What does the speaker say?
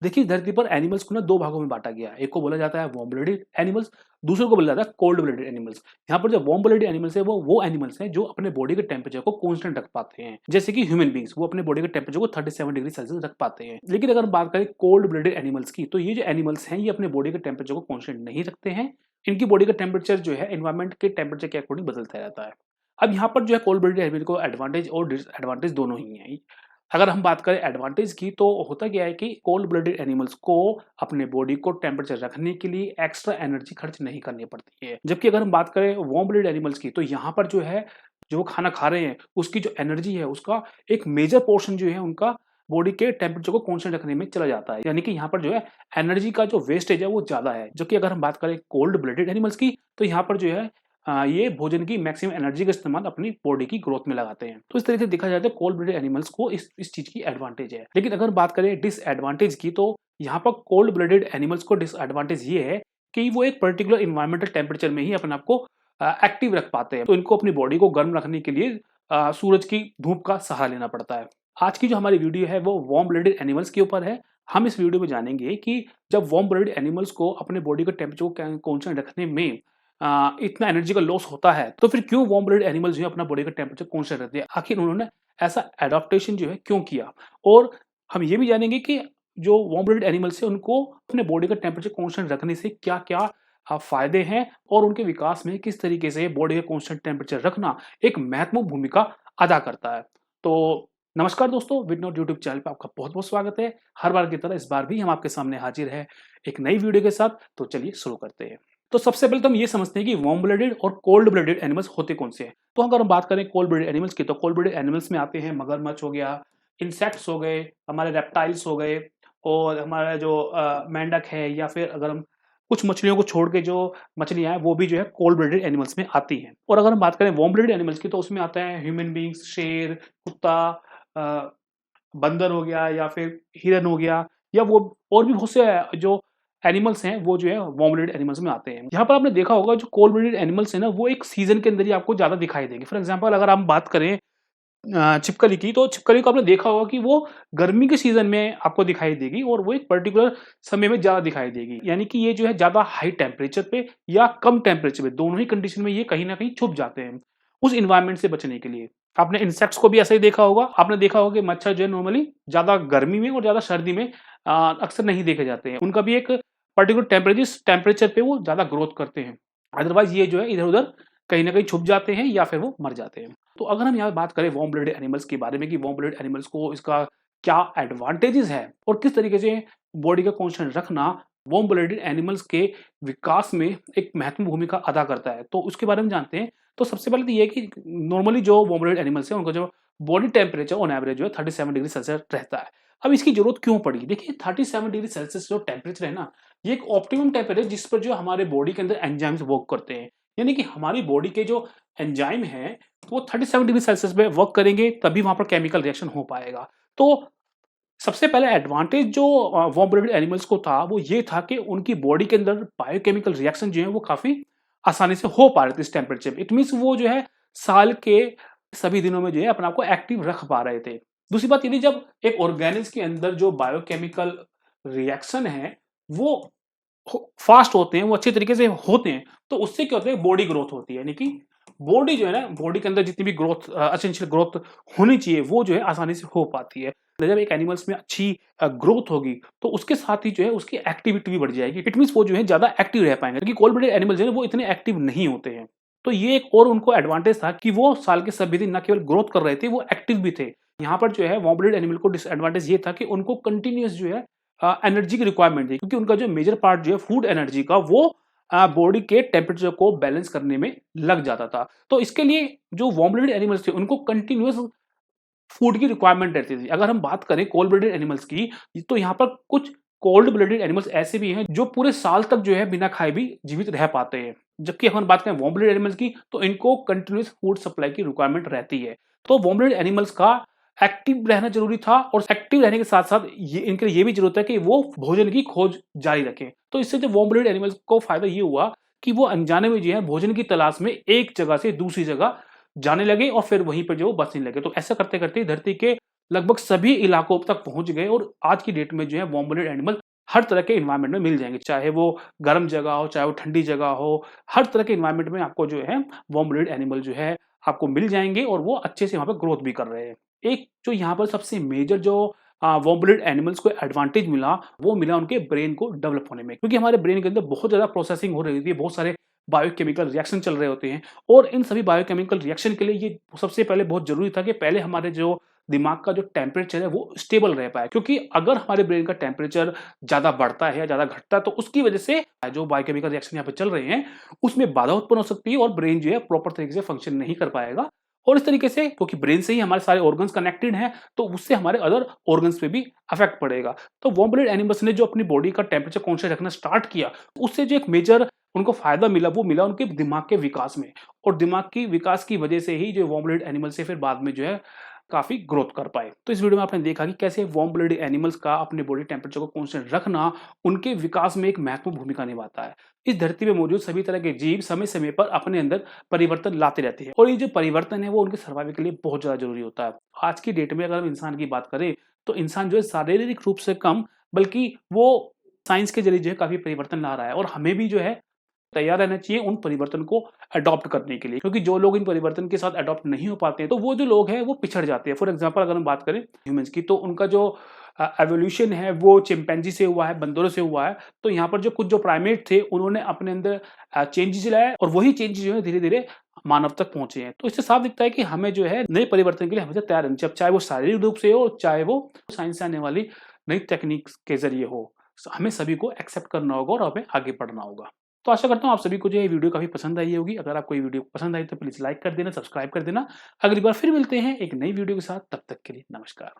देखिए धरती पर एनिमल्स को ना दो भागों में बांटा गया है। एक को बोला जाता है वार्म ब्लडेड एनिमल्स, दूसरे को बोला जाता है कोल्ड ब्लडेड एनिमल्स। यहाँ पर जो वार्म ब्लडेड एनिमल्स है वो एनिमल्स हैं जो अपने बॉडी के टेम्परेचर को कांस्टेंट रख पाते हैं, जैसे कि ह्यूमन बींग्स वो अपने बॉडी के टेम्परेचर को 37 डिग्री सेल्सियस रख पाते हैं। लेकिन अगर हम बात करें कोल्ड ब्लडेड एनिमल्स की, तो ये जो एनिमल्स हैं ये अपने बॉडी के टेम्परेचर को कांस्टेंट नहीं रखते हैं। इनकी बॉडी का टेम्परेचर जो है एनवायरमेंट के टेम्परेचर के अकॉर्डिंग बदलता रहता है। अब यहाँ पर जो है कोल्ड ब्लडेड एनिमल को एडवांटेज और डिसएडवांटेज दोनों ही हैं। अगर हम बात करें एडवांटेज की, तो होता क्या है कि कोल्ड ब्लडेड एनिमल्स को अपने बॉडी को टेम्परेचर रखने के लिए एक्स्ट्रा एनर्जी खर्च नहीं करनी पड़ती है। जबकि अगर हम बात करें वार्म ब्लडेड एनिमल्स की, तो यहाँ पर जो है जो वो खाना खा रहे हैं उसकी जो एनर्जी है उसका एक मेजर पोर्शन जो है उनका बॉडी के टेम्परेचर को कांस्टेंट रखने में चला जाता है। यानी कि यहाँ पर जो है एनर्जी का जो वेस्टेज है वो ज्यादा है। जबकि अगर हम बात करें कोल्ड ब्लडेड एनिमल्स की, तो यहाँ पर जो है ये भोजन की मैक्सिमम एनर्जी का इस्तेमाल अपनी बॉडी की ग्रोथ में लगाते हैं। तो इस तरीके से देखा जाए तो कोल्ड ब्लडेड एनिमल्स को इस चीज की एडवांटेज है। लेकिन अगर बात करें डिसएडवांटेज की, तो यहाँ पर कोल्ड ब्लडेड एनिमल्स को डिसएडवांटेज ये है कि वो एक पर्टिकुलर इन्वायरमेंटल टेम्परेचर में ही अपने आप को एक्टिव रख पाते हैं। तो इनको अपनी बॉडी को गर्म रखने के लिए सूरज की धूप का सहारा लेना पड़ता है। आज की जो हमारी वीडियो है वो वार्म ब्लडेड एनिमल्स के ऊपर है। हम इस वीडियो में जानेंगे कि जब वार्म ब्लडेड एनिमल्स को अपने बॉडी का टेम्परेचर को कांस्टेंट रखने में इतना एनर्जी का लॉस होता है, तो फिर क्यों वार्म ब्लडेड एनिमल्स जो है अपना बॉडी का टेम्परेचर कांस्टेंट रखते हैं। आखिर उन्होंने ऐसा एडाप्टेशन जो है क्यों किया, और हम ये भी जानेंगे कि जो वार्म ब्लडेड एनिमल्स है उनको अपने बॉडी का टेम्परेचर कांस्टेंट रखने से क्या क्या फायदे हैं, और उनके विकास में किस तरीके से बॉडी का कांस्टेंट टेम्परेचर रखना एक महत्वपूर्ण भूमिका अदा करता है। तो नमस्कार दोस्तों, विदनोट यूट्यूब चैनल पे आपका बहुत बहुत स्वागत है। हर बार की तरह इस बार भी हम आपके सामने हाजिर है एक नई वीडियो के साथ। तो चलिए शुरू करते हैं। तो सबसे पहले तो हम ये समझते हैं कि वार्म ब्लडेड और कोल्ड ब्लडेड एनिमल्स होते कौन से हैं। तो अगर हम बात करें कोल्ड ब्लडेड एनिमल्स की, तो कोल्ड ब्लडेड एनिमल्स में आते हैं मगरमच्छ हो गया, इंसेक्ट्स हो गए, हमारे रेप्टाइल्स हो गए, और हमारा जो मेंढक है, या फिर अगर हम कुछ मछलियों को छोड़ के जो मछलियां हैं वो भी जो है कोल्ड ब्लडेड एनिमल्स में आती हैं। और अगर हम बात करें वार्म ब्लडेड एनिमल्स की, तो उसमें आता है ह्यूमन बींग्स, शेर, कुत्ता, अ, बंदर हो गया, या फिर हिरन हो गया, या वो और भी बहुत से जो एनिमल्स हैं वो जो है वार्म ब्लडेड एनिमल्स में आते हैं। यहाँ पर आपने देखा होगा जो कोल्ड ब्लडेड एनिमल्स है ना, वो एक सीजन के अंदर ही आपको ज्यादा दिखाई देंगे। फॉर एग्जाम्पल अगर हम बात करें छिपकली की, तो छिपकली को आपने देखा होगा कि वो गर्मी के सीजन में आपको दिखाई देगी, और वो एक पर्टिकुलर समय में ज्यादा दिखाई देगी। यानी कि ये जो है ज्यादा हाई टेम्परेचर पे या कम टेम्परेचर पे, दोनों ही कंडीशन में ये कहीं ना कहीं छुप जाते हैं उस इन्वायरमेंट से बचने के लिए। आपने इंसेक्ट्स को भी ऐसा ही देखा होगा। आपने देखा होगा कि मच्छर जो है नॉर्मली ज्यादा गर्मी में और ज्यादा सर्दी में अक्सर नहीं देखे जाते हैं। उनका भी एक पर्टिकुलर टेम्परेचर पे वो ज्यादा ग्रोथ करते हैं। अदरवाइज ये जो है इधर उधर कहीं ना कहीं छुप जाते हैं या फिर वो मर जाते हैं। तो अगर हम यहाँ बात करें वार्म ब्लडेड एनिमल्स के बारे में कि वार्म ब्लडेड एनिमल्स को इसका क्या एडवांटेजेस है और किस तरीके से बॉडी का कांस्टेंट रखना वार्म ब्लडेड एनिमल्स के विकास में एक महत्वपूर्ण भूमिका अदा करता है, तो उसके बारे में जानते हैं। तो सबसे पहले तो ये है कि नॉर्मली जो वार्म ब्लडेड एनिमल्स है उनका जो बॉडी टेम्परेचर ऑन एवरेज जो है 37 डिग्री सेल्सियस रहता है। अब इसकी जरूरत क्यों पड़ी, देखिए 37 डिग्री सेल्सियस जो टेम्परेचर है ना, ये एक ऑप्टिमम टेम्परेचर जिस पर जो हमारे बॉडी के अंदर एंजाइम्स वर्क करते हैं। यानी कि हमारी बॉडी के जो एंजाइम है तो वो 37 डिग्री सेल्सियस पे वर्क करेंगे, तभी वहां पर केमिकल रिएक्शन हो पाएगा। तो सबसे पहले एडवांटेज जो वार्म ब्लडेड एनिमल्स को था वो ये था कि उनकी बॉडी के अंदर बायोकेमिकल रिएक्शन जो है वो काफी आसानी से हो पा रहे थे इस टेम्परेचर पे। इट मीन्स वो जो है साल के सभी दिनों में जो है अपने आप को एक्टिव रख पा रहे थे। दूसरी बात ये थी, जब एक ऑर्गेनिज्म के अंदर जो बायोकेमिकल रिएक्शन है वो फास्ट होते हैं, वो अच्छे तरीके से होते हैं, तो उससे क्या होता है बॉडी ग्रोथ होती है। यानी कि बॉडी जो है ना, बॉडी के अंदर जितनी भी ग्रोथ एसेंशियल ग्रोथ होनी चाहिए वो जो है आसानी से हो पाती है। जब एक एनिमल्स में अच्छी ग्रोथ होगी तो उसके साथ ही जो है उसकी एक्टिविटी भी बढ़ जाएगी। इट मीन्स वो जो है ज्यादा एक्टिव रह पाएंगे, क्योंकि कोल्ड ब्लडेड एनिमल्स जो है वो इतने एक्टिव नहीं होते हैं। तो ये एक और उनको एडवांटेज था कि वो साल के सभी दिन न केवल ग्रोथ कर रहे थे, वो एक्टिव भी थे। यहाँ पर जो है वार्म ब्लडेड एनिमल को डिसएडवांटेज ये था कि उनको कंटिन्यूस जो है एनर्जी की रिक्वायरमेंट थी, क्योंकि उनका जो मेजर पार्ट जो है फूड एनर्जी का वो बॉडी के टेम्परेचर को बैलेंस करने में लग जाता था। तो इसके लिए जो वार्म ब्लडेड एनिमल्स थे उनको कंटिन्यूअस फूड की रिक्वायरमेंट रहती थी। अगर हम बात करें कोल्ड ब्लडेड एनिमल्स की, तो यहाँ पर कुछ कोल्ड ब्लडेड एनिमल्स ऐसे भी हैं जो पूरे साल तक जो है बिना खाए भी जीवित रह पाते हैं। जबकि हम बात करें वार्म ब्लडेड एनिमल्स की, तो इनको कंटिन्यूअस फूड सप्लाई की रिक्वायरमेंट रहती है। तो वार्म ब्लडेड एनिमल्स का एक्टिव रहना जरूरी था, और एक्टिव रहने के साथ साथ ये इनके लिए ये भी जरूरत है कि वो भोजन की खोज जारी रखें। तो इससे जो वार्म ब्लडेड एनिमल्स को फायदा ये हुआ कि वो अनजाने में जो है भोजन की तलाश में एक जगह से दूसरी जगह जाने लगे, और फिर वहीं पर जो बसने लगे। तो ऐसा करते करते धरती के लगभग सभी इलाकों तक पहुँच गए और आज की डेट में जो है वार्म ब्लडेड एनिमल हर तरह के एनवायरनमेंट में मिल जाएँगे। चाहे वो गर्म जगह हो, चाहे वो ठंडी जगह हो, हर तरह के एनवायरनमेंट में आपको जो है वार्म ब्लडेड एनिमल जो है आपको मिल जाएँगे और वो अच्छे से वहाँ पे ग्रोथ भी कर रहे हैं। एक जो यहाँ पर सबसे मेजर जो वार्म ब्लडेड एनिमल्स को एडवांटेज मिला, वो मिला उनके ब्रेन को डेवलप होने में। क्योंकि हमारे ब्रेन के अंदर बहुत ज़्यादा प्रोसेसिंग हो रही होती है, बहुत सारे बायोकेमिकल रिएक्शन चल रहे होते हैं और इन सभी बायोकेमिकल रिएक्शन के लिए ये सबसे पहले बहुत ज़रूरी था कि पहले हमारे जो दिमाग का जो टेम्परेचर है वो स्टेबल रह पाए। क्योंकि अगर हमारे ब्रेन का टेम्परेचर ज़्यादा बढ़ता है या ज़्यादा घटता है तो उसकी वजह से जो बायोकेमिकल रिएक्शन यहाँ पे चल रहे हैं, उसमें बाधा उत्पन्न हो सकती है और ब्रेन जो है प्रॉपर तरीके से फंक्शन नहीं कर पाएगा। और इस तरीके से क्योंकि ब्रेन से ही हमारे सारे ऑर्गन्स कनेक्टेड हैं, तो उससे हमारे अदर ऑर्गन्स पे भी इफेक्ट पड़ेगा। तो वार्म ब्लडेड एनिमल्स ने जो अपनी बॉडी का टेम्परेचर कॉन्स्टेंट रखना स्टार्ट किया, उससे जो एक मेजर उनको फ़ायदा मिला, वो मिला उनके दिमाग के विकास में और दिमाग की विकास की वजह से ही जो वार्म ब्लडेड एनिमल्स है फिर बाद में जो है काफ़ी ग्रोथ कर पाए। तो इस वीडियो में आपने देखा कि कैसे वार्म ब्लडेड एनिमल्स का अपने बॉडी टेम्परेचर को कांस्टेंट रखना उनके विकास में एक महत्वपूर्ण भूमिका निभाता है। इस धरती पे मौजूद सभी तरह के जीव समय-समय पर अपने अंदर परिवर्तन लाते रहते हैं और ये जो परिवर्तन है वो उनके सर्वाइवल के लिए बहुत ज़्यादा ज़रूरी होता है। आज की डेट में अगर हम इंसान की बात करें, तो इंसान जो है शारीरिक रूप से कम बल्कि वो साइंस के ज़रिए जो है काफ़ी परिवर्तन ला रहा है और हमें भी जो है तैयार रहना चाहिए उन परिवर्तन को अडॉप्ट करने के लिए। क्योंकि जो लोग इन परिवर्तन के साथ अडॉप्ट नहीं हो पाते हैं, तो वो जो लोग हैं वो पिछड़ जाते हैं। फॉर एग्ज़ाम्पल अगर हम बात करें ह्यूमन्स की, तो उनका जो एवोल्यूशन है वो चिंपैंजी से हुआ है, बंदरों से हुआ है। तो यहाँ पर जो कुछ जो प्राइमेट थे उन्होंने अपने अंदर चेंजेज़ लाए और वही चेंजेज़ जो है धीरे-धीरे मानव तक पहुँचे हैं। तो इससे साफ दिखता है कि हमें जो है नए परिवर्तन के लिए हमेशा तैयार रहना चाहिए। अब चाहे वो शारीरिक रूप से हो, चाहे वो साइंस से आने वाली नई तकनीक के ज़रिए हो। हमें सभी को एक्सेप्ट करना होगा और हमें आगे बढ़ना होगा। तो आशा करता हूँ आप सभी को जो ये वीडियो काफ़ी पसंद आई होगी। अगर आपको ये वीडियो पसंद आई तो प्लीज़ लाइक कर देना, सब्सक्राइब कर देना। अगली बार फिर मिलते हैं एक नई वीडियो के साथ, तब तक के लिए नमस्कार।